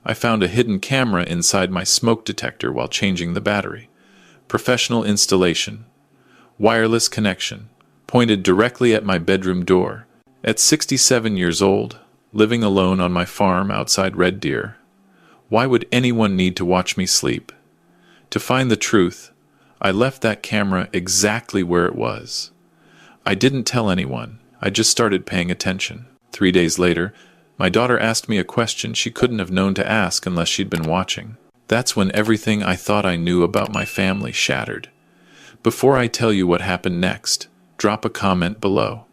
I found a hidden camera inside my smoke detector while changing the battery. Professional installation. Wireless connection. Pointed directly at my bedroom door. At 67 years old, living alone on my farm outside Red Deer. Why would anyone need to watch me sleep? To find the truth, I left that camera exactly where it was. I didn't tell anyone. I just started paying attention. 3 days later, my daughter asked me a question she couldn't have known to ask unless she'd been watching. That's when everything I thought I knew about my family shattered. Before I tell you what happened next, drop a comment below.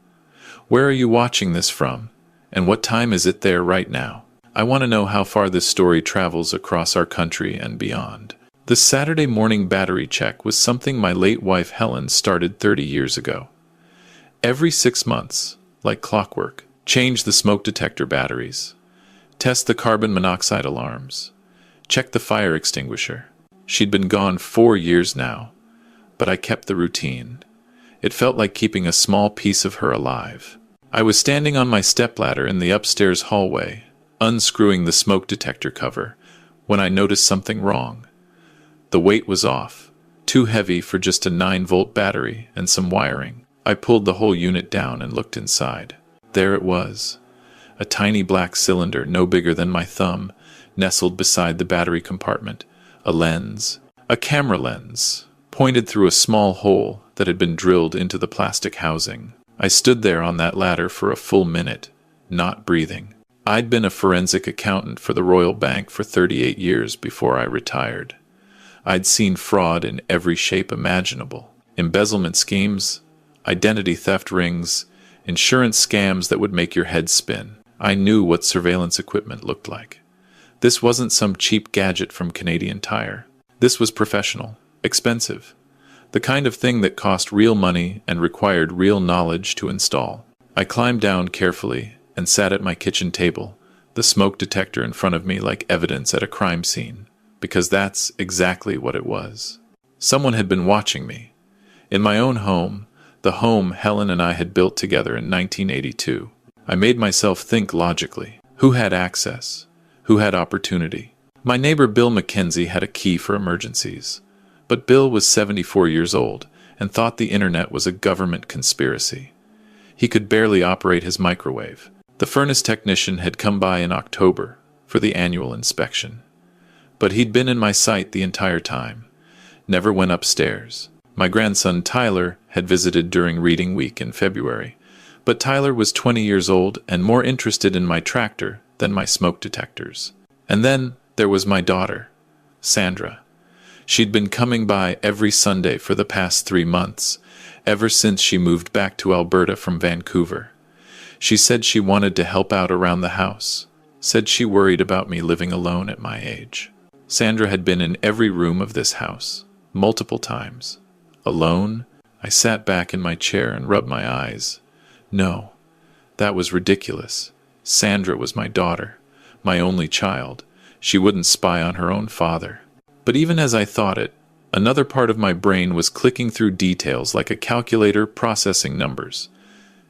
Where are you watching this from? And what time is it there right now? I want to know how far this story travels across our country and beyond. The Saturday morning battery check was something my late wife Helen started 30 years ago. Every 6 months, like clockwork, change the smoke detector batteries, test the carbon monoxide alarms, check the fire extinguisher. She'd been gone 4 years now, but I kept the routine. It felt like keeping a small piece of her alive. I was standing on my stepladder in the upstairs hallway, unscrewing the smoke detector cover, when I noticed something wrong. The weight was off, too heavy for just a 9-volt battery and some wiring. I pulled the whole unit down and looked inside. There it was, a tiny black cylinder no bigger than my thumb, nestled beside the battery compartment. A lens, a camera lens, pointed through a small hole that had been drilled into the plastic housing. I stood there on that ladder for a full minute, not breathing. I'd been a forensic accountant for the Royal Bank for 38 years before I retired. I'd seen fraud in every shape imaginable. Embezzlement schemes, identity theft rings, insurance scams that would make your head spin. I knew what surveillance equipment looked like. This wasn't some cheap gadget from Canadian Tire. This was professional, expensive, the kind of thing that cost real money and required real knowledge to install. I climbed down carefully and sat at my kitchen table, the smoke detector in front of me like evidence at a crime scene, because that's exactly what it was. Someone had been watching me. In my own home, the home Helen and I had built together in 1982. I made myself think logically. Who had access? Who had opportunity? My neighbor Bill Mackenzie had a key for emergencies. But Bill was 74 years old and thought the internet was a government conspiracy. He could barely operate his microwave. The furnace technician had come by in October for the annual inspection. But he'd been in my sight the entire time, never went upstairs. My grandson Tyler had visited during reading week in February, but Tyler was 20 years old and more interested in my tractor than my smoke detectors. And then there was my daughter, Sandra. She'd been coming by every Sunday for the past 3 months, ever since she moved back to Alberta from Vancouver. She said she wanted to help out around the house, said she worried about me living alone at my age. Sandra had been in every room of this house, multiple times. Alone, I sat back in my chair and rubbed my eyes. No, that was ridiculous. Sandra was my daughter, my only child. She wouldn't spy on her own father. But even as I thought it, another part of my brain was clicking through details like a calculator processing numbers.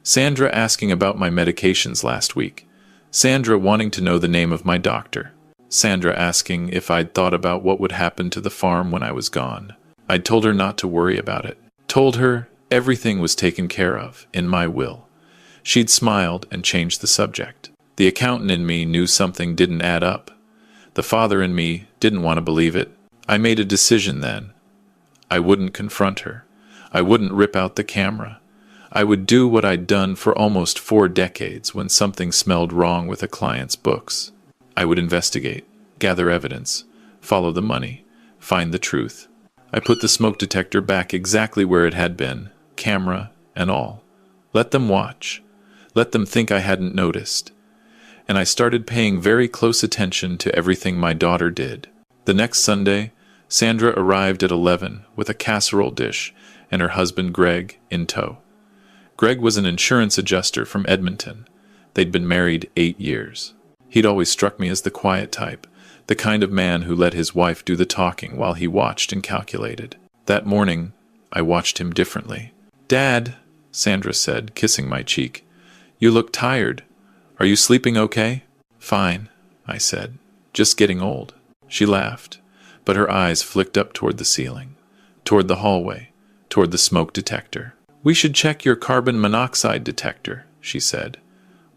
Sandra asking about my medications last week. Sandra wanting to know the name of my doctor. Sandra asking if I'd thought about what would happen to the farm when I was gone. I'd told her not to worry about it. Told her everything was taken care of in my will. She'd smiled and changed the subject. The accountant in me knew something didn't add up. The father in me didn't want to believe it. I made a decision then. I wouldn't confront her. I wouldn't rip out the camera. I would do what I'd done for almost 4 decades when something smelled wrong with a client's books. I would investigate, gather evidence, follow the money, find the truth. I put the smoke detector back exactly where it had been, camera and all. Let them watch. Let them think I hadn't noticed. And I started paying very close attention to everything my daughter did. The next Sunday, Sandra arrived at 11 with a casserole dish and her husband Greg in tow. Greg was an insurance adjuster from Edmonton. They'd been married 8 years. He'd always struck me as the quiet type, the kind of man who let his wife do the talking while he watched and calculated. That morning, I watched him differently. "Dad," Sandra said, kissing my cheek, "you look tired. Are you sleeping okay?" "Fine," I said. Just getting old. She laughed, but her eyes flicked up toward the ceiling, toward the hallway, toward the smoke detector. We should check your carbon monoxide detector, she said.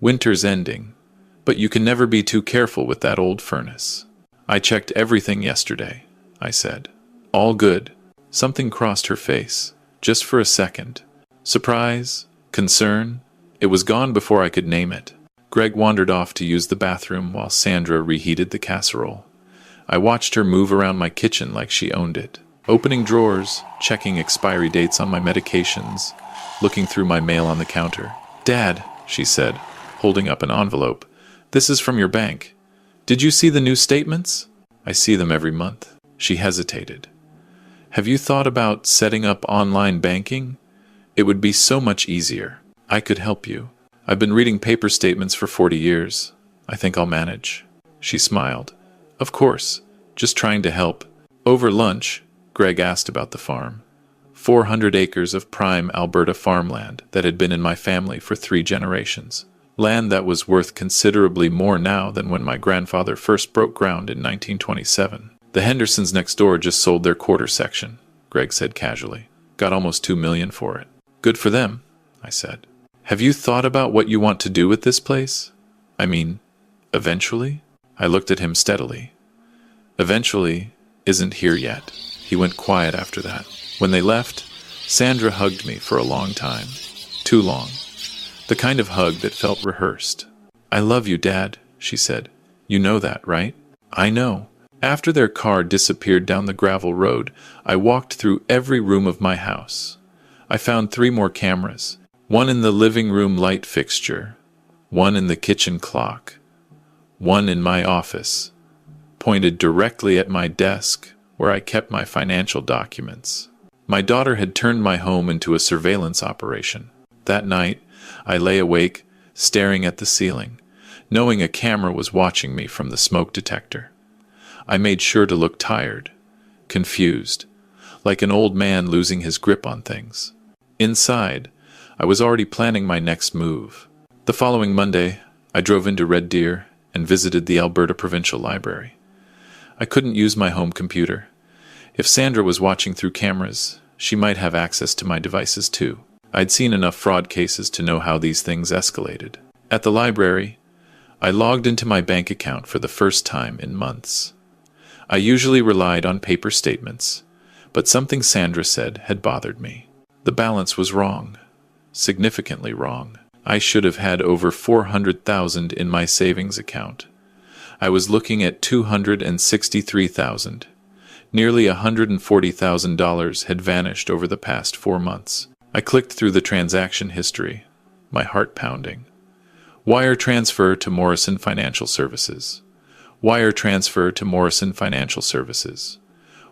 Winter's ending, but you can never be too careful with that old furnace. I checked everything yesterday, I said. All good. Something crossed her face, just for a second. Surprise? Concern? It was gone before I could name it. Greg wandered off to use the bathroom while Sandra reheated the casserole. I watched her move around my kitchen like she owned it, opening drawers, checking expiry dates on my medications, looking through my mail on the counter. Dad, she said, holding up an envelope. This is from your bank. Did you see the new statements? I see them every month. She hesitated. Have you thought about setting up online banking? It would be so much easier. I could help you. I've been reading paper statements for 40 years. I think I'll manage. She smiled. Of course, just trying to help. Over lunch, Greg asked about the farm. 400 acres of prime Alberta farmland that had been in my family for 3 generations. Land that was worth considerably more now than when my grandfather first broke ground in 1927. The Hendersons next door just sold their quarter section, Greg said casually. Got almost $2 million for it. Good for them, I said. Have you thought about what you want to do with this place? I mean, eventually? I looked at him steadily. Eventually isn't here yet. He went quiet after that. When they left, Sandra hugged me for a long time. Too long. The kind of hug that felt rehearsed. I love you, Dad, she said. You know that, right? I know. After their car disappeared down the gravel road, I walked through every room of my house. I found 3 more cameras. One in the living room light fixture, one in the kitchen clock, one in my office, pointed directly at my desk where I kept my financial documents. My daughter had turned my home into a surveillance operation. That night, I lay awake, staring at the ceiling, knowing a camera was watching me from the smoke detector. I made sure to look tired, confused, like an old man losing his grip on things. Inside, I was already planning my next move. The following Monday, I drove into Red Deer and visited the Alberta Provincial Library. I couldn't use my home computer. If Sandra was watching through cameras, she might have access to my devices too. I'd seen enough fraud cases to know how these things escalated. At the library, I logged into my bank account for the first time in months. I usually relied on paper statements, but something Sandra said had bothered me. The balance was wrong. Significantly wrong. I should have had over $400,000 in my savings account. I was looking at $263,000. Nearly $140,000 had vanished over the past 4 months. I clicked through the transaction history, my heart pounding. Wire transfer to Morrison Financial Services. Wire transfer to Morrison Financial Services.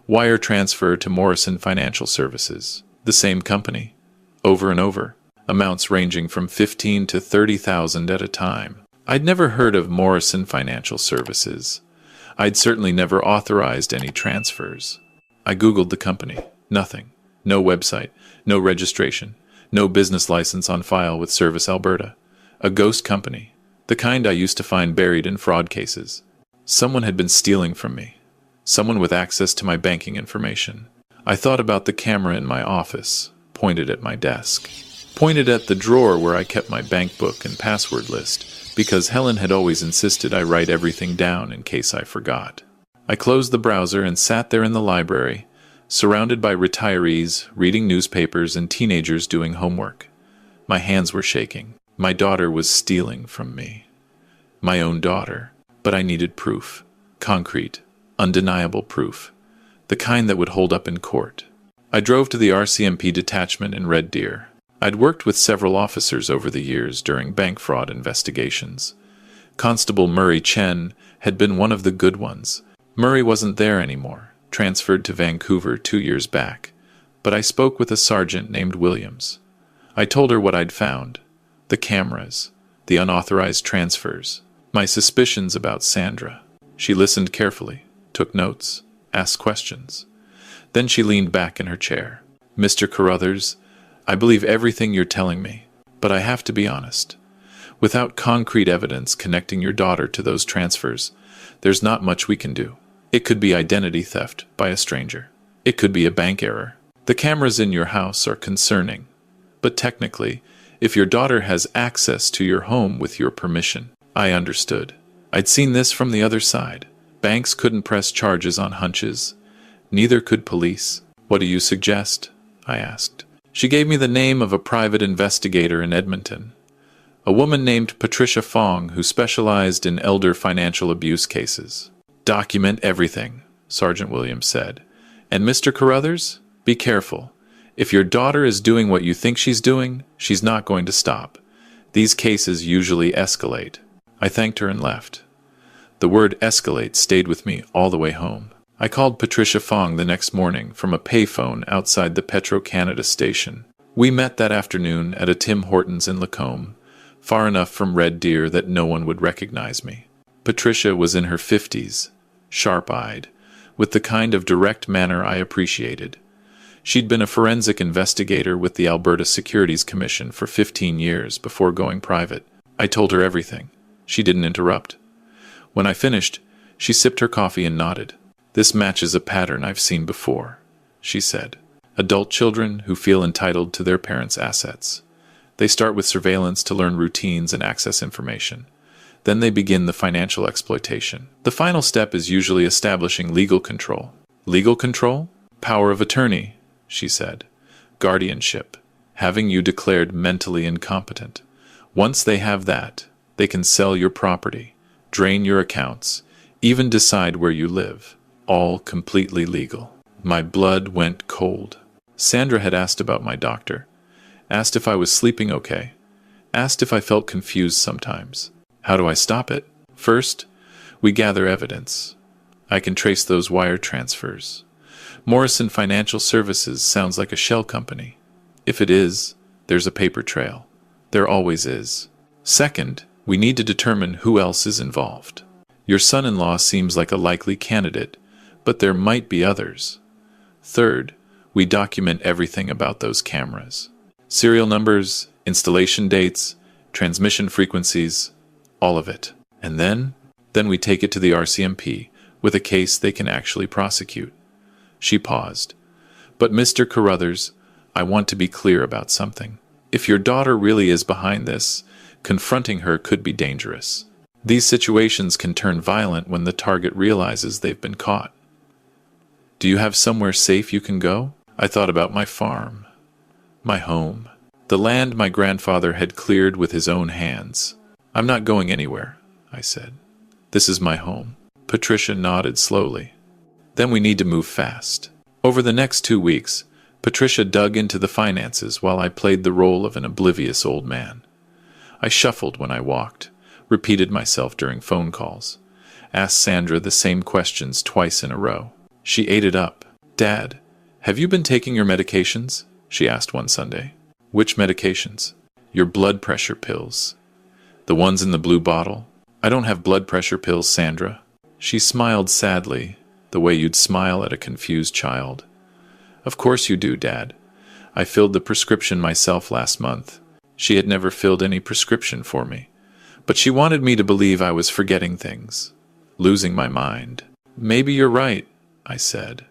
Wire transfer to Morrison Financial Services. The same company. Over and over. Amounts ranging from $15,000 to $30,000 at a time. I'd never heard of Morrison Financial Services. I'd certainly never authorized any transfers. I Googled the company. Nothing. No website. No registration. No business license on file with Service Alberta. A ghost company. The kind I used to find buried in fraud cases. Someone had been stealing from me. Someone with access to my banking information. I thought about the camera in my office, pointed at my desk. Pointed at the drawer where I kept my bank book and password list, because Helen had always insisted I write everything down in case I forgot. I closed the browser and sat there in the library, surrounded by retirees, reading newspapers, and teenagers doing homework. My hands were shaking. My daughter was stealing from me. My own daughter. But I needed proof. Concrete, undeniable proof. The kind that would hold up in court. I drove to the RCMP detachment in Red Deer. I'd worked with several officers over the years during bank fraud investigations. Constable Murray Chen had been one of the good ones. Murray wasn't there anymore, transferred to Vancouver 2 years back, but I spoke with a sergeant named Williams. I told her what I'd found, the cameras, the unauthorized transfers, my suspicions about Sandra. She listened carefully, took notes, asked questions. Then she leaned back in her chair. Mr. Carruthers, I believe everything you're telling me, but I have to be honest. Without concrete evidence connecting your daughter to those transfers, there's not much we can do. It could be identity theft by a stranger. It could be a bank error. The cameras in your house are concerning, but technically, if your daughter has access to your home with your permission, I understood. I'd seen this from the other side. Banks couldn't press charges on hunches. Neither could police. What do you suggest? I asked. She gave me the name of a private investigator in Edmonton, a woman named Patricia Fong who specialized in elder financial abuse cases. Document everything, Sergeant Williams said. And Mr. Carruthers, be careful. If your daughter is doing what you think she's doing, she's not going to stop. These cases usually escalate. I thanked her and left. The word escalate stayed with me all the way home. I called Patricia Fong the next morning from a payphone outside the Petro-Canada station. We met that afternoon at a Tim Hortons in Lacombe, far enough from Red Deer that no one would recognize me. Patricia was in her 50s, sharp-eyed, with the kind of direct manner I appreciated. She'd been a forensic investigator with the Alberta Securities Commission for 15 years before going private. I told her everything. She didn't interrupt. When I finished, she sipped her coffee and nodded. This matches a pattern I've seen before, she said. Adult children who feel entitled to their parents' assets. They start with surveillance to learn routines and access information. Then they begin the financial exploitation. The final step is usually establishing legal control. Legal control? Power of attorney, she said. Guardianship. Having you declared mentally incompetent. Once they have that, they can sell your property, drain your accounts, even decide where you live. All completely legal. My blood went cold. Sandra had asked about my doctor, asked if I was sleeping okay, asked if I felt confused sometimes. How do I stop it? First, we gather evidence. I can trace those wire transfers. Morrison Financial Services sounds like a shell company. If it is, there's a paper trail. There always is. Second, we need to determine who else is involved. Your son-in-law seems like a likely candidate, but there might be others. Third, we document everything about those cameras. Serial numbers, installation dates, transmission frequencies, all of it. And then we take it to the RCMP with a case they can actually prosecute. She paused. But Mr. Carruthers, I want to be clear about something. If your daughter really is behind this, confronting her could be dangerous. These situations can turn violent when the target realizes they've been caught. Do you have somewhere safe you can go? I thought about my farm, my home, the land my grandfather had cleared with his own hands. I'm not going anywhere, I said. This is my home. Patricia nodded slowly. Then we need to move fast. Over the next 2 weeks, Patricia dug into the finances while I played the role of an oblivious old man. I shuffled when I walked, repeated myself during phone calls, asked Sandra the same questions twice in a row. She ate it up. Dad, have you been taking your medications? She asked one Sunday. Which medications? Your blood pressure pills. The ones in the blue bottle? I don't have blood pressure pills, Sandra. She smiled sadly, the way you'd smile at a confused child. Of course you do, Dad. I filled the prescription myself last month. She had never filled any prescription for me. But she wanted me to believe I was forgetting things, losing my mind. Maybe you're right, I said.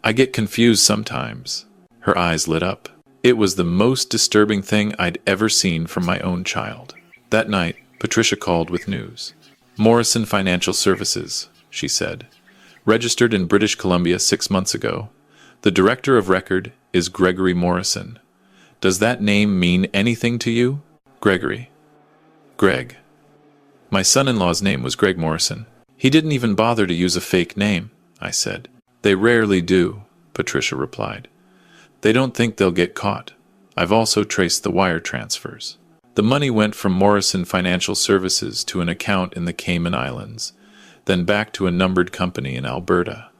I get confused sometimes. Her eyes lit up. It was the most disturbing thing I'd ever seen from my own child. That night, Patricia called with news. Morrison Financial Services, she said. Registered in British Columbia 6 months ago. The director of record is Gregory Morrison. Does that name mean anything to you? Gregory. Greg. My son-in-law's name was Greg Morrison. He didn't even bother to use a fake name, I said. They rarely do, Patricia replied. They don't think they'll get caught. I've also traced the wire transfers. The money went from Morrison Financial Services to an account in the Cayman Islands, then back to a numbered company in Alberta.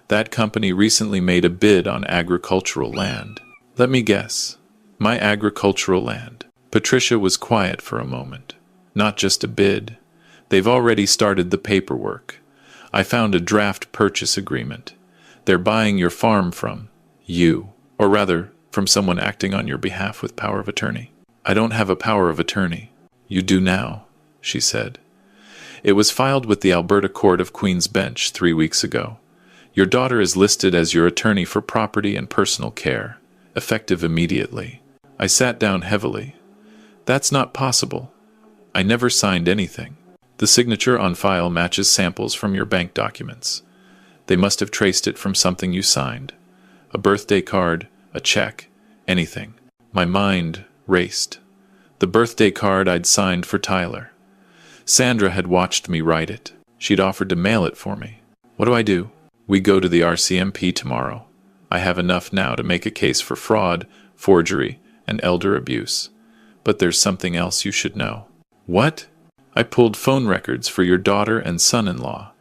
That company recently made a bid on agricultural land. Let me guess. My agricultural land. Patricia was quiet for a moment. Not just a bid. They've already started the paperwork. I found a draft purchase agreement. They're buying your farm from you, or rather, from someone acting on your behalf with power of attorney. I don't have a power of attorney. You do now, she said. It was filed with the Alberta Court of Queen's Bench 3 weeks ago. Your daughter is listed as your attorney for property and personal care, effective immediately. I sat down heavily. That's not possible. I never signed anything. The signature on file matches samples from your bank documents. They must have traced it from something you signed. A birthday card, a check, anything. My mind raced. The birthday card I'd signed for Tyler. Sandra had watched me write it. She'd offered to mail it for me. What do I do? We go to the RCMP tomorrow. I have enough now to make a case for fraud, forgery, and elder abuse. But there's something else you should know. What? I pulled phone records for your daughter and son-in-law.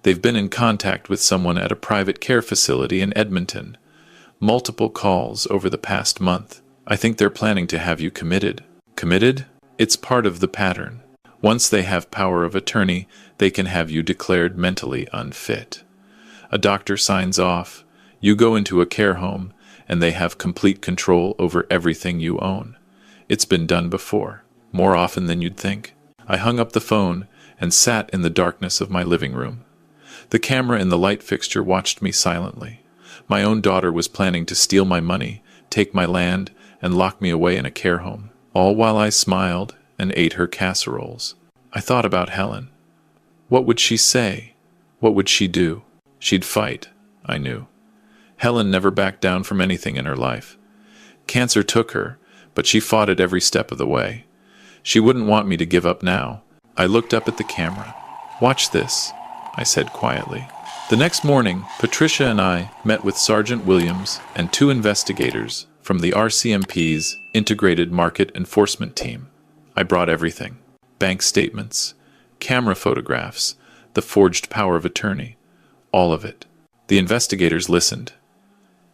They've been in contact with someone at a private care facility in Edmonton. Multiple calls over the past month. I think they're planning to have you committed. Committed? It's part of the pattern. Once they have power of attorney, they can have you declared mentally unfit. A doctor signs off, you go into a care home, and they have complete control over everything you own. It's been done before, more often than you'd think. I hung up the phone and sat in the darkness of my living room. The camera in the light fixture watched me silently. My own daughter was planning to steal my money, take my land, and lock me away in a care home, all while I smiled and ate her casseroles. I thought about Helen. What would she say? What would she do? She'd fight, I knew. Helen never backed down from anything in her life. Cancer took her, but she fought it every step of the way. She wouldn't want me to give up now. I looked up at the camera. Watch this, I said quietly. The next morning, Patricia and I met with Sergeant Williams and 2 investigators from the RCMP's Integrated Market Enforcement Team. I brought everything. Bank statements, camera photographs, the forged power of attorney. All of it. The investigators listened.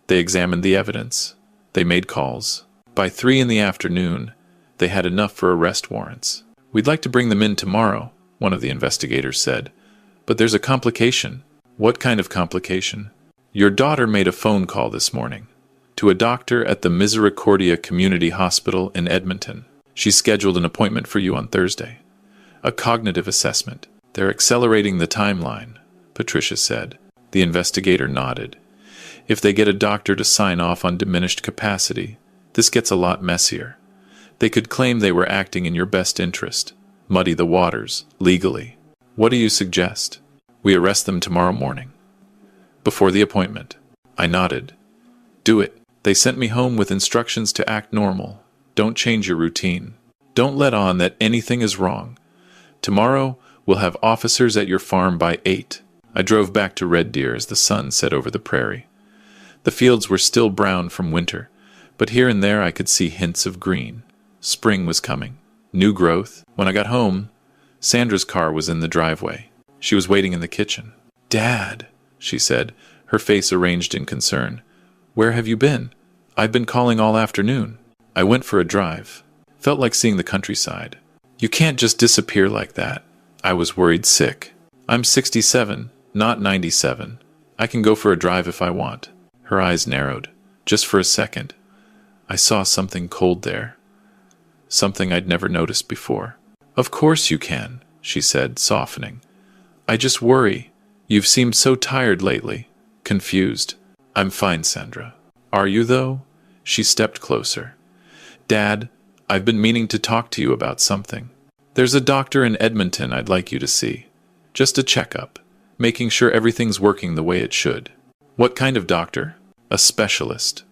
They examined the evidence. They made calls. By 3 in the afternoon, they had enough for arrest warrants. We'd like to bring them in tomorrow, one of the investigators said. But there's a complication. What kind of complication? Your daughter made a phone call this morning to a doctor at the Misericordia Community Hospital in Edmonton. She scheduled an appointment for you on Thursday. A cognitive assessment. They're accelerating the timeline, Patricia said. The investigator nodded. If they get a doctor to sign off on diminished capacity, this gets a lot messier. They could claim they were acting in your best interest, muddy the waters, legally. What do you suggest? We arrest them tomorrow morning. Before the appointment. I nodded. Do it. They sent me home with instructions to act normal. Don't change your routine. Don't let on that anything is wrong. Tomorrow, we'll have officers at your farm by 8. I drove back to Red Deer as the sun set over the prairie. The fields were still brown from winter, but here and there I could see hints of green. Spring was coming. New growth. When I got home, Sandra's car was in the driveway. She was waiting in the kitchen. "Dad," she said, her face arranged in concern. "Where have you been? I've been calling all afternoon." I went for a drive. Felt like seeing the countryside. You can't just disappear like that. I was worried sick. I'm 67, not 97. I can go for a drive if I want. Her eyes narrowed. Just for a second. I saw something cold there. Something I'd never noticed before. "Of course you can," she said, softening. "I just worry. You've seemed so tired lately. Confused." "I'm fine, Sandra." "Are you, though?" She stepped closer. "Dad, I've been meaning to talk to you about something. There's a doctor in Edmonton I'd like you to see. Just a checkup, making sure everything's working the way it should." "What kind of doctor?" "A specialist.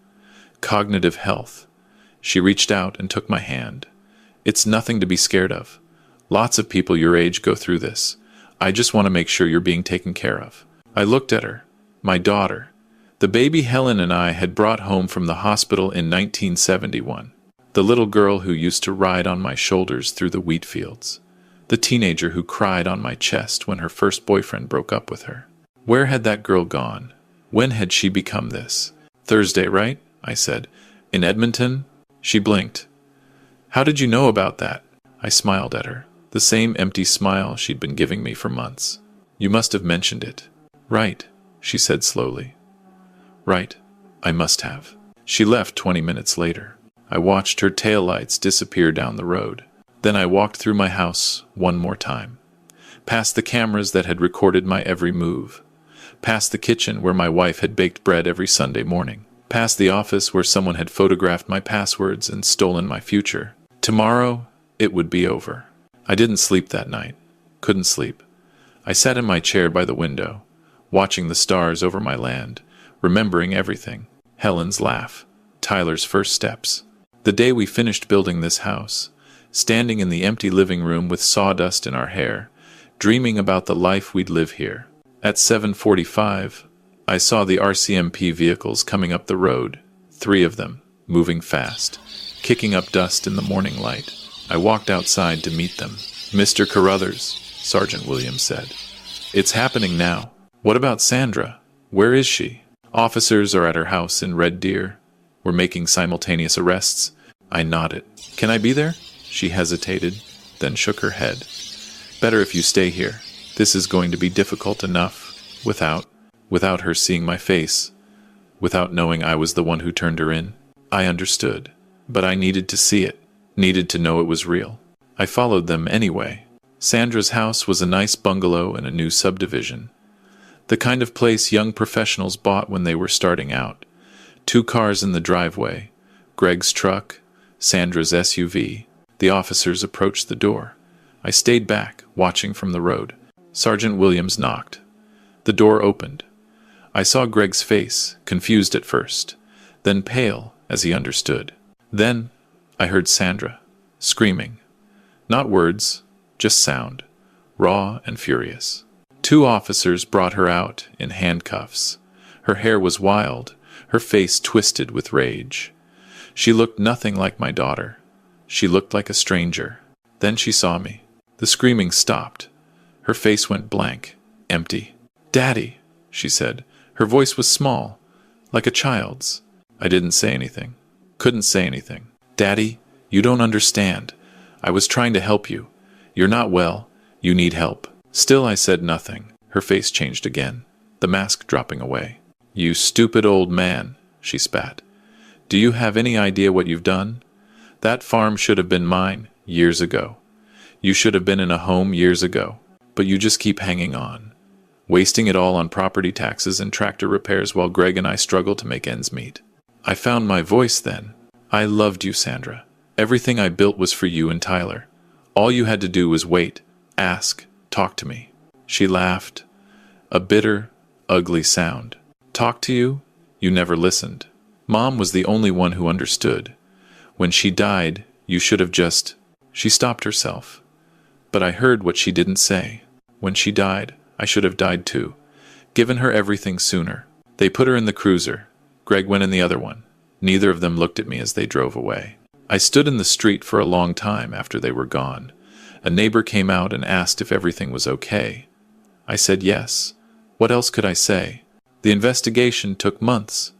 Cognitive health." She reached out and took my hand. "It's nothing to be scared of. Lots of people your age go through this. I just want to make sure you're being taken care of." I looked at her. My daughter. The baby Helen and I had brought home from the hospital in 1971. The little girl who used to ride on my shoulders through the wheat fields. The teenager who cried on my chest when her first boyfriend broke up with her. Where had that girl gone? When had she become this? "Thursday, right?" I said. "In Edmonton?" She blinked. "How did you know about that?" I smiled at her, the same empty smile she'd been giving me for months. "You must have mentioned it." "Right," she said slowly. "Right, I must have." She left 20 minutes later. I watched her taillights disappear down the road. Then I walked through my house one more time. past the cameras that had recorded my every move, past the kitchen where my wife had baked bread every Sunday morning, past the office where someone had photographed my passwords and stolen my future. Tomorrow, it would be over. I didn't sleep that night. Couldn't sleep. I sat in my chair by the window, watching the stars over my land, remembering everything. Helen's laugh, Tyler's first steps, the day we finished building this house, standing in the empty living room with sawdust in our hair, dreaming about the life we'd live here. At 7:45, I saw the RCMP vehicles coming up the road, 3 of them, moving fast, kicking up dust in the morning light. I walked outside to meet them. "Mr. Carruthers," Sergeant Williams said. "It's happening now." "What about Sandra? Where is she?" "Officers are at her house in Red Deer. We're making simultaneous arrests." I nodded. "Can I be there?" She hesitated, then shook her head. "Better if you stay here. This is going to be difficult enough, without her seeing my face, without knowing I was the one who turned her in." I understood, but I needed to see it, needed to know it was real. I followed them anyway. Sandra's house was a nice bungalow in a new subdivision, the kind of place young professionals bought when they were starting out. 2 cars in the driveway, Greg's truck, Sandra's SUV. The officers approached the door. I stayed back, watching from the road. Sergeant Williams knocked. The door opened. I saw Greg's face, confused at first, then pale as he understood. Then I heard Sandra, screaming. Not words, just sound, raw and furious. 2 officers brought her out in handcuffs. Her hair was wild, her face twisted with rage. She looked nothing like my daughter. She looked like a stranger. Then she saw me. The screaming stopped. Her face went blank, empty. "Daddy," she said. Her voice was small, like a child's. I didn't say anything. Couldn't say anything. "Daddy, you don't understand. I was trying to help you. You're not well. You need help." Still I said nothing. Her face changed again, the mask dropping away. "You stupid old man," she spat. "Do you have any idea what you've done? That farm should have been mine years ago. You should have been in a home years ago. But you just keep hanging on, wasting it all on property taxes and tractor repairs while Greg and I struggle to make ends meet." I found my voice then. "I loved you, Sandra. Everything I built was for you and Tyler. All you had to do was wait, ask, talk to me." She laughed, a bitter, ugly sound. "Talk to you? You never listened. Mom was the only one who understood. When she died, you should have just—" She stopped herself. But I heard what she didn't say. When she died, I should have died too. Given her everything sooner. They put her in the cruiser. Greg went in the other one. Neither of them looked at me as they drove away. I stood in the street for a long time after they were gone. A neighbor came out and asked if everything was okay. I said yes. What else could I say? The investigation took months.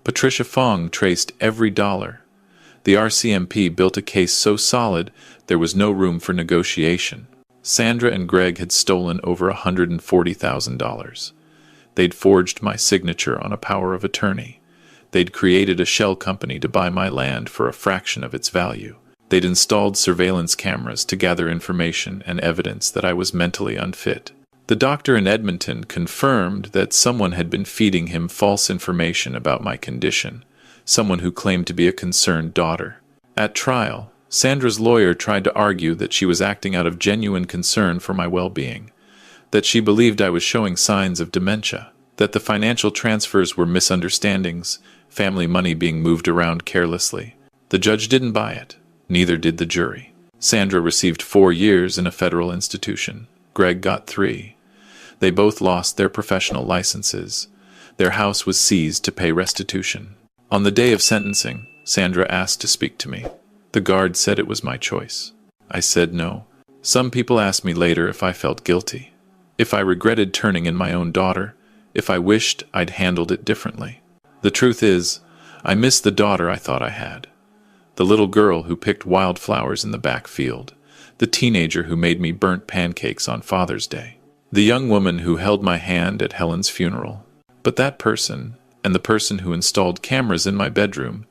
Patricia Fong traced every dollar. The RCMP built a case so solid there was no room for negotiation. Sandra and Greg had stolen over $140,000. They'd forged my signature on a power of attorney. They'd created a shell company to buy my land for a fraction of its value. They'd installed surveillance cameras to gather information and evidence that I was mentally unfit. The doctor in Edmonton confirmed that someone had been feeding him false information about my condition, someone who claimed to be a concerned daughter. At trial, Sandra's lawyer tried to argue that she was acting out of genuine concern for my well-being, that she believed I was showing signs of dementia, that the financial transfers were misunderstandings, family money being moved around carelessly. The judge didn't buy it. Neither did the jury. Sandra received 4 years in a federal institution. Greg got 3. They both lost their professional licenses. Their house was seized to pay restitution. On the day of sentencing, Sandra asked to speak to me. The guard said it was my choice. I said no. Some people asked me later if I felt guilty, if I regretted turning in my own daughter, if I wished I'd handled it differently. The truth is, I miss the daughter I thought I had. The little girl who picked wildflowers in the back field. The teenager who made me burnt pancakes on Father's Day. The young woman who held my hand at Helen's funeral. But that person, and the person who installed cameras in my bedroom,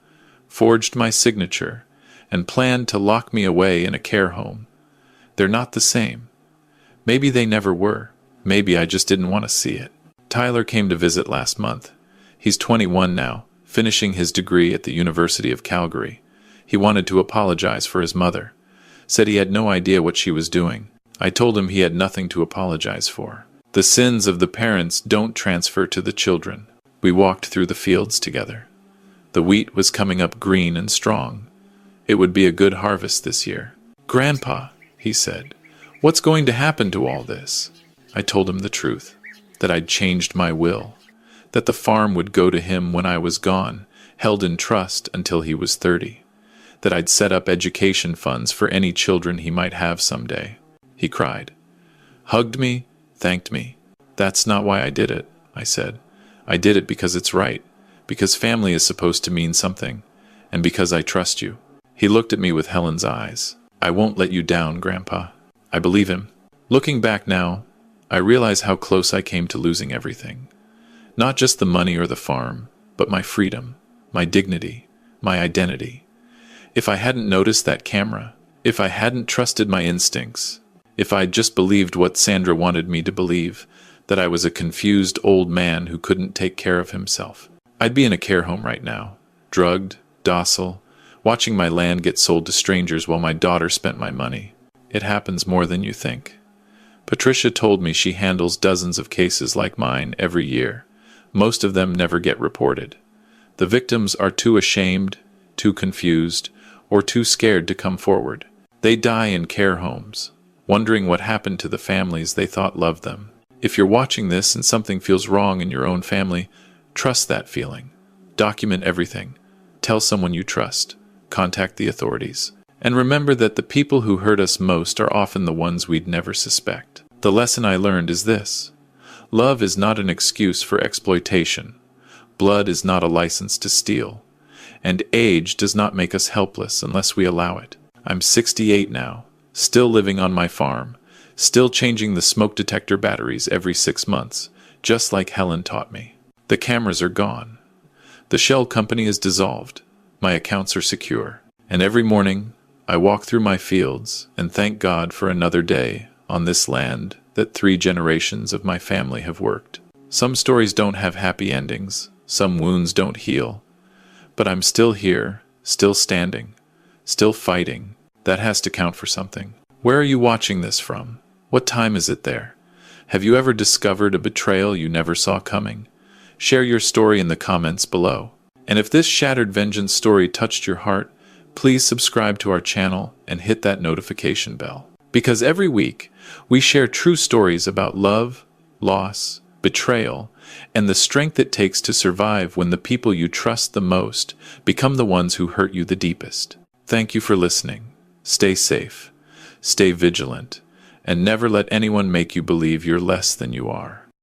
forged my signature, and planned to lock me away in a care home. They're not the same. Maybe they never were. Maybe I just didn't want to see it. Tyler came to visit last month. He's 21 now, finishing his degree at the University of Calgary. He wanted to apologize for his mother. Said he had no idea what she was doing. I told him he had nothing to apologize for. The sins of the parents don't transfer to the children. We walked through the fields together. The wheat was coming up green and strong. It would be a good harvest this year. "Grandpa," he said, "what's going to happen to all this?" I told him the truth, that I'd changed my will, that the farm would go to him when I was gone, held in trust until he was 30, that I'd set up education funds for any children he might have someday. He cried, hugged me, thanked me. "That's not why I did it," I said. "I did it because it's right, because family is supposed to mean something, and because I trust you." He looked at me with Helen's eyes. "I won't let you down, Grandpa." I believe him. Looking back now, I realize how close I came to losing everything. Not just the money or the farm, but my freedom, my dignity, my identity. If I hadn't noticed that camera, if I hadn't trusted my instincts, if I'd just believed what Sandra wanted me to believe, that I was a confused old man who couldn't take care of himself, I'd be in a care home right now, drugged, docile, watching my land get sold to strangers while my daughter spent my money. It happens more than you think. Patricia told me she handles dozens of cases like mine every year. Most of them never get reported. The victims are too ashamed, too confused, or too scared to come forward. They die in care homes, wondering what happened to the families they thought loved them. If you're watching this and something feels wrong in your own family, trust that feeling. Document everything. Tell someone you trust. Contact the authorities. And remember that the people who hurt us most are often the ones we'd never suspect. The lesson I learned is this: love is not an excuse for exploitation. Blood is not a license to steal. And age does not make us helpless unless we allow it. I'm 68 now, still living on my farm, still changing the smoke detector batteries every 6 months, just like Helen taught me. The cameras are gone. The shell company is dissolved. My accounts are secure. And every morning, I walk through my fields and thank God for another day on this land that 3 generations of my family have worked. Some stories don't have happy endings. Some wounds don't heal. But I'm still here, still standing, still fighting. That has to count for something. Where are you watching this from? What time is it there? Have you ever discovered a betrayal you never saw coming? Share your story in the comments below. And if this shattered vengeance story touched your heart, please subscribe to our channel and hit that notification bell. Because every week, we share true stories about love, loss, betrayal, and the strength it takes to survive when the people you trust the most become the ones who hurt you the deepest. Thank you for listening. Stay safe, stay vigilant, and never let anyone make you believe you're less than you are.